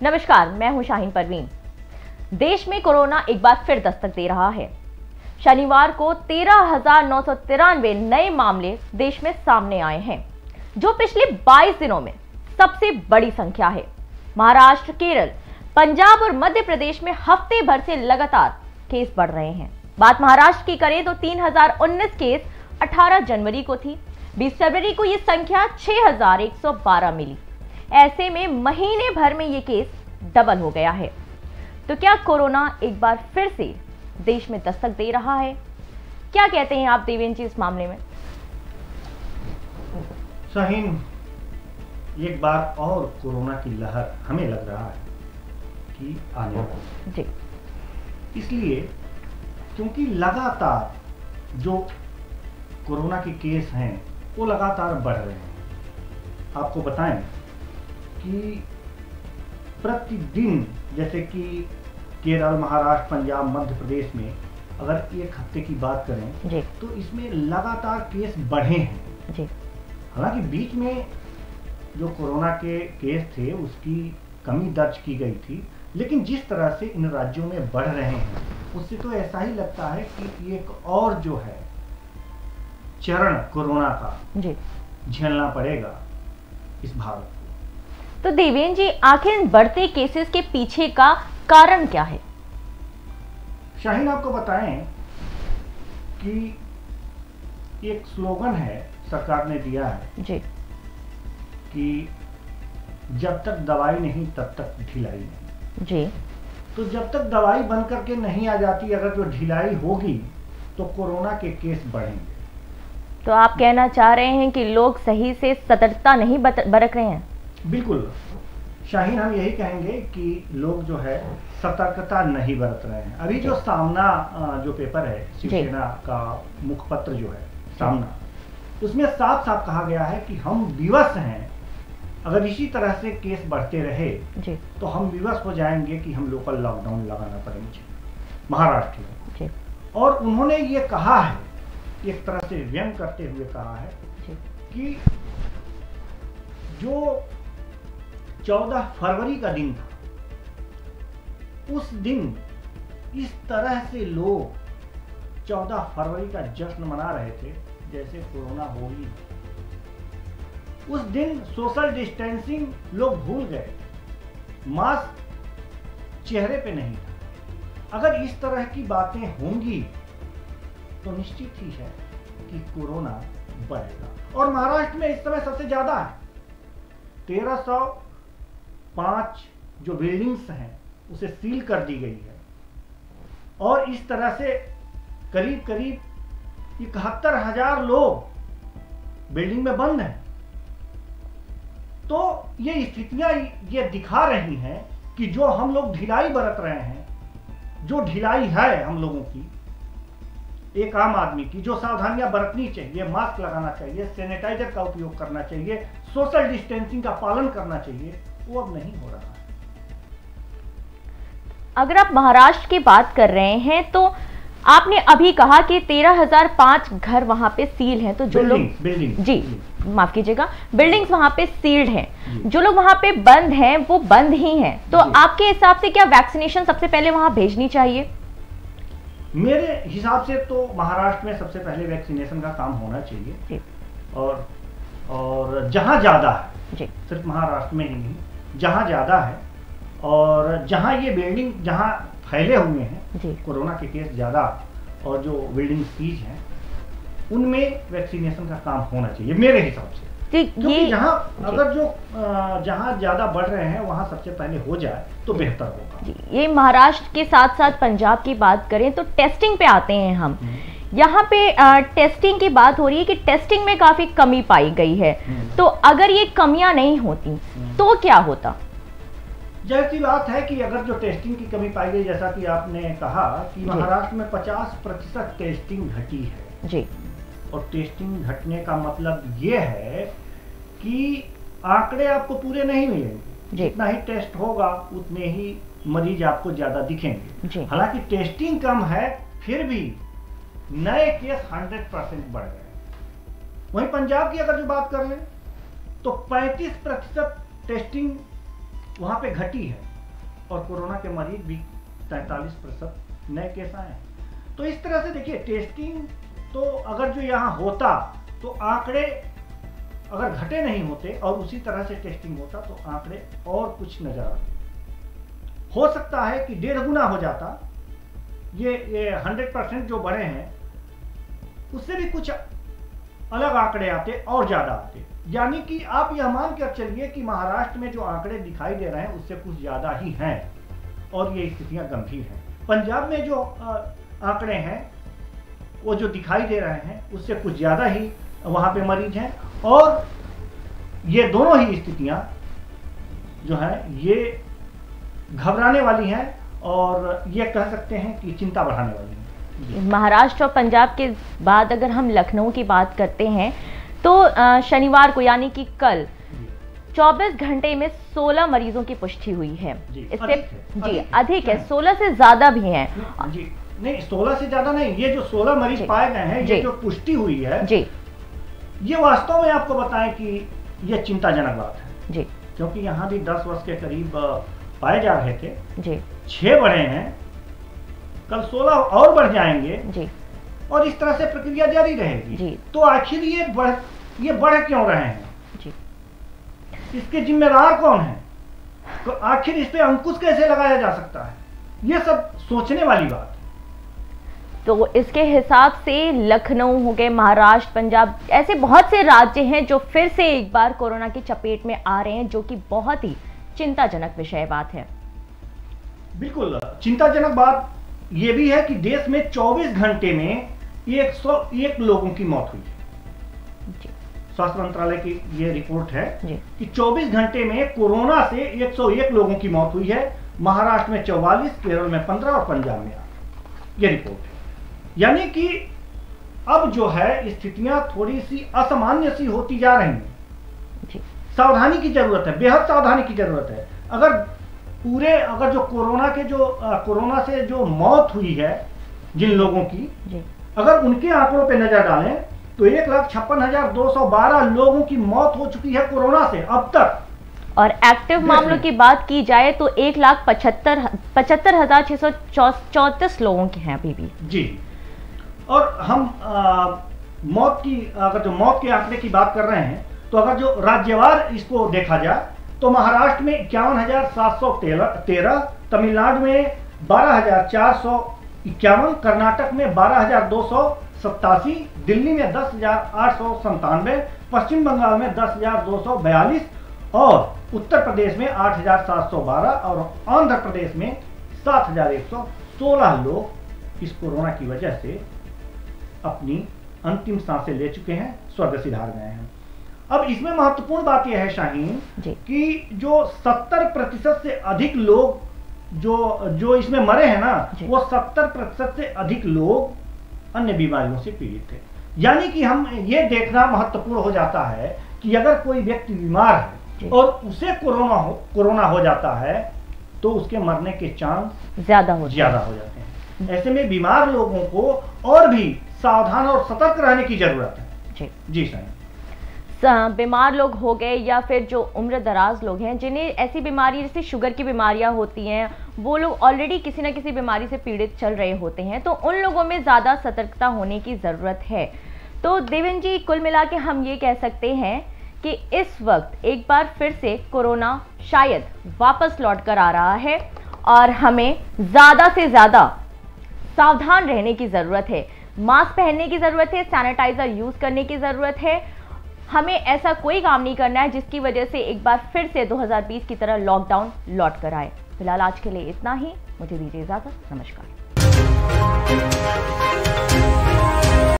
नमस्कार, मैं हूं शाहीन परवीन। देश में कोरोना एक बार फिर दस्तक दे रहा है। शनिवार को 13,993 नए मामले देश में सामने आए हैं, जो पिछले 22 दिनों में सबसे बड़ी संख्या है। महाराष्ट्र, केरल, पंजाब और मध्य प्रदेश में हफ्ते भर से लगातार केस बढ़ रहे हैं। बात महाराष्ट्र की करें तो 3019 केस 18 जनवरी को थी। 20 फरवरी को यह संख्या 6,112 मिली। ऐसे में महीने भर में ये केस डबल हो गया है। तो क्या कोरोना एक बार फिर से देश में दस्तक दे रहा है? क्या कहते हैं आप देवेंद्र जी इस मामले में? शाहीन, एक बार और कोरोना की लहर हमें लग रहा है कि आने वाली जी। इसलिए क्योंकि लगातार जो कोरोना के केस हैं वो लगातार बढ़ रहे हैं। आपको बताएं कि प्रतिदिन, जैसे कि केरल, महाराष्ट्र, पंजाब, मध्य प्रदेश में अगर एक हफ्ते की बात करें जी, तो इसमें लगातार केस बढ़े हैं जी। हालांकि बीच में जो कोरोना के केस थे उसकी कमी दर्ज की गई थी, लेकिन जिस तरह से इन राज्यों में बढ़ रहे हैं उससे तो ऐसा ही लगता है कि एक और जो है चरण कोरोना का जी झेलना पड़ेगा इस भारत को। तो देवेंद्र जी, आखिर इन बढ़ते केसेस के पीछे का कारण क्या है? शाहीन, आपको बताएं कि एक स्लोगन है सरकार ने दिया है जी कि जब तक दवाई नहीं तब तक ढिलाई नहीं जी। तो जब तक दवाई बन करके नहीं आ जाती, अगर जो ढिलाई होगी तो कोरोना के केस बढ़ेंगे। तो आप कहना चाह रहे हैं कि लोग सही से सतर्कता नहीं बरत रहे हैं? बिल्कुल शाहीन, हम यही कहेंगे कि लोग जो है सतर्कता नहीं बरत रहे हैं। अभी जो सामना जो पेपर है, शिवसेना का मुखपत्र जो है सामना, उसमें साफ साफ कहा गया है कि हम विवश हैं। अगर इसी तरह से केस बढ़ते रहे जी, तो हम विवश हो जाएंगे कि हम लोकल लॉकडाउन लगाना पड़ेगा महाराष्ट्र में। और उन्होंने ये कहा है, एक तरह से व्यंग करते हुए कहा है कि जो 14 फरवरी का दिन था, उस दिन इस तरह से लोग 14 फरवरी का जश्न मना रहे थे जैसे कोरोना हो ही। उस दिन सोशल डिस्टेंसिंग लोग भूल गए, मास्क चेहरे पे नहीं था। अगर इस तरह की बातें होंगी तो निश्चित ही है कि कोरोना बढ़ेगा। और महाराष्ट्र में इस समय सबसे ज्यादा है। 1305 जो बिल्डिंग्स हैं उसे सील कर दी गई है और इस तरह से करीब करीब 71,000 लोग बिल्डिंग में बंद हैं। तो ये स्थितियां ये दिखा रही हैं कि जो हम लोग ढिलाई बरत रहे हैं, जो ढिलाई है हम लोगों की, एक आम आदमी की, जो सावधानियां बरतनी चाहिए, मास्क लगाना चाहिए, सैनिटाइजर का उपयोग करना चाहिए, सोशल डिस्टेंसिंग का पालन करना चाहिए, वो अब नहीं हो रहा है। अगर आप महाराष्ट्र की बात कर रहे हैं तो आपने अभी कहा कि 13,005 घर वहां पे सील हैं। तो जो लोग जी माफ कीजिएगा, बिल्डिंग्स वहां पे सील्ड हैं, जो लोग वहां पे बंद हैं वो बंद ही हैं। तो आपके हिसाब से क्या वैक्सीनेशन सबसे पहले वहां भेजनी चाहिए? मेरे हिसाब से तो महाराष्ट्र में सबसे पहले वैक्सीनेशन का काम होना चाहिए। और जहां ज्यादा है, सिर्फ महाराष्ट्र में ही नहीं, जहां ज्यादा है और जहां ये बिल्डिंग जहां फैले हुए हैं कोरोना के केस ज्यादा और जो बिल्डिंग सीज हैं, उनमें वैक्सीनेशन का काम होना चाहिए मेरे हिसाब से। क्योंकि जहां ज्यादा बढ़ रहे हैं वहां सबसे पहले हो जाए तो बेहतर होगा। ये महाराष्ट्र के साथ साथ पंजाब की बात करें तो टेस्टिंग पे आते हैं हम। यहाँ पे टेस्टिंग की बात हो रही है कि टेस्टिंग में काफी कमी पाई गई है। तो अगर ये कमियां नहीं होती तो क्या होता? जैसी बात है कि अगर जो टेस्टिंग की कमी पाई गई, जैसा कि आपने कहा कि महाराष्ट्र में 50% टेस्टिंग घटी है जी। और टेस्टिंग घटने का मतलब ये है कि आंकड़े आपको पूरे नहीं मिलेंगे। जितना ही टेस्ट होगा उतने ही मरीज आपको ज्यादा दिखेंगे। हालांकि टेस्टिंग कम है, फिर भी नए केस 100% बढ़ गए। वहीं पंजाब की अगर जो बात कर लें तो 35% टेस्टिंग वहां पे घटी है और कोरोना के मरीज भी 43% नए केस आए हैं। तो इस तरह से देखिए, टेस्टिंग तो अगर जो यहाँ होता तो आंकड़े अगर घटे नहीं होते और उसी तरह से टेस्टिंग होता तो आंकड़े और कुछ नजर आते। हो सकता है कि 1.5 गुना हो जाता। ये 100% जो बढ़े हैं उससे भी कुछ अलग आंकड़े आते और ज्यादा आते। यानी कि आप यह मान कर चलिए कि महाराष्ट्र में जो आंकड़े दिखाई दे रहे हैं उससे कुछ ज्यादा ही हैं और ये स्थितियां गंभीर हैं। पंजाब में जो आंकड़े हैं वो जो दिखाई दे रहे हैं उससे कुछ ज्यादा ही वहां पे मरीज हैं और ये दोनों ही स्थितियां जो है ये घबराने वाली हैं और ये कह सकते हैं कि चिंता बढ़ाने वाली हैं। महाराष्ट्र और पंजाब के बाद अगर हम लखनऊ की बात करते हैं तो शनिवार को यानी कि कल 24 घंटे में 16 मरीजों की पुष्टि हुई है। इससे अधिक है, 16 से ज्यादा भी हैं। जी नहीं, 16 से ज्यादा नहीं, ये जो 16 मरीज पाए गए हैं, ये जो पुष्टि हुई है जी, ये वास्तव में आपको बताएं कि ये चिंताजनक बात है जी, क्योंकि यहाँ भी 10 वर्ष के करीब पाए जा रहे थे जी, 6 बढ़े हैं, कल 16 और बढ़ जाएंगे जी, और इस तरह से प्रक्रिया जारी रहेगी जी। तो आखिर ये बढ़ क्यों रहे हैं जी, इसके जिम्मेदार कौन है? तो आखिर इस पे अंकुश कैसे लगाया जा सकता है? ये सब सोचने वाली बात। तो इसके हिसाब से लखनऊ हो गए, महाराष्ट्र, पंजाब, ऐसे बहुत से राज्य हैं जो फिर से एक बार कोरोना की चपेट में आ रहे हैं, जो कि बहुत ही चिंताजनक विषय बात है। बिल्कुल चिंताजनक बात यह भी है कि देश में 24 घंटे में 101 लोगों की मौत हुई है। स्वास्थ्य मंत्रालय की यह रिपोर्ट है कि 24 घंटे में कोरोना से 101 लोगों की मौत हुई है। महाराष्ट्र में 44, केरल में 15 और पंजाब में 8। यह रिपोर्ट है। यानी कि अब जो है स्थितियां थोड़ी सी असामान्य सी होती जा रही हैं। सावधानी की जरूरत है, बेहद सावधानी की जरूरत है। अगर जो कोरोना से जो मौत हुई है जिन लोगों की, अगर उनके आंकड़ों पे नजर डालें तो 1,56,212 लोगों की मौत हो चुकी है कोरोना से अब तक। और एक्टिव मामलों की बात की जाए तो 1,75,634 लोगों के हैं अभी भी जी। और हम मौत के आंकड़े की बात कर रहे हैं तो अगर जो राज्यवार इसको देखा जाए तो महाराष्ट्र में 51,713, तमिलनाडु में 12,451, कर्नाटक में 12,287, दिल्ली में 10,897, पश्चिम बंगाल में 10,242 और उत्तर प्रदेश में 8,712 और आंध्र प्रदेश में 7,116 लोग इस कोरोना की वजह से अपनी अंतिम सांसें ले चुके हैं, स्वर्ग सिधार गए हैं। अब इसमें महत्वपूर्ण बात यह है शाहीन कि जो 70% से अधिक लोग जो इसमें मरे हैं ना, वो 70% से अधिक लोग अन्य बीमारियों से पीड़ित थे। यानी कि हम ये देखना महत्वपूर्ण हो जाता है कि अगर कोई व्यक्ति बीमार है और उसे कोरोना हो जाता है तो उसके मरने के चांस ज्यादा हो जाते हैं। ऐसे में बीमार लोगों को और भी सावधान और सतर्क रहने की जरूरत है जी सही। बीमार लोग हो गए या फिर जो उम्र दराज लोग हैं जिन्हें ऐसी बीमारी जैसे शुगर की बीमारियां होती हैं, वो लोग ऑलरेडी किसी न किसी बीमारी से पीड़ित चल रहे होते हैं, तो उन लोगों में ज़्यादा सतर्कता होने की ज़रूरत है। तो देवेन जी, कुल मिला के हम ये कह सकते हैं कि इस वक्त एक बार फिर से कोरोना शायद वापस लौट कर आ रहा है और हमें ज़्यादा से ज़्यादा सावधान रहने की ज़रूरत है, मास्क पहनने की ज़रूरत है, सैनिटाइज़र यूज़ करने की ज़रूरत है। हमें ऐसा कोई काम नहीं करना है जिसकी वजह से एक बार फिर से 2020 की तरह लॉकडाउन लौट कर आए। फिलहाल आज के लिए इतना ही, मुझे दीजिए इजाजत, नमस्कार।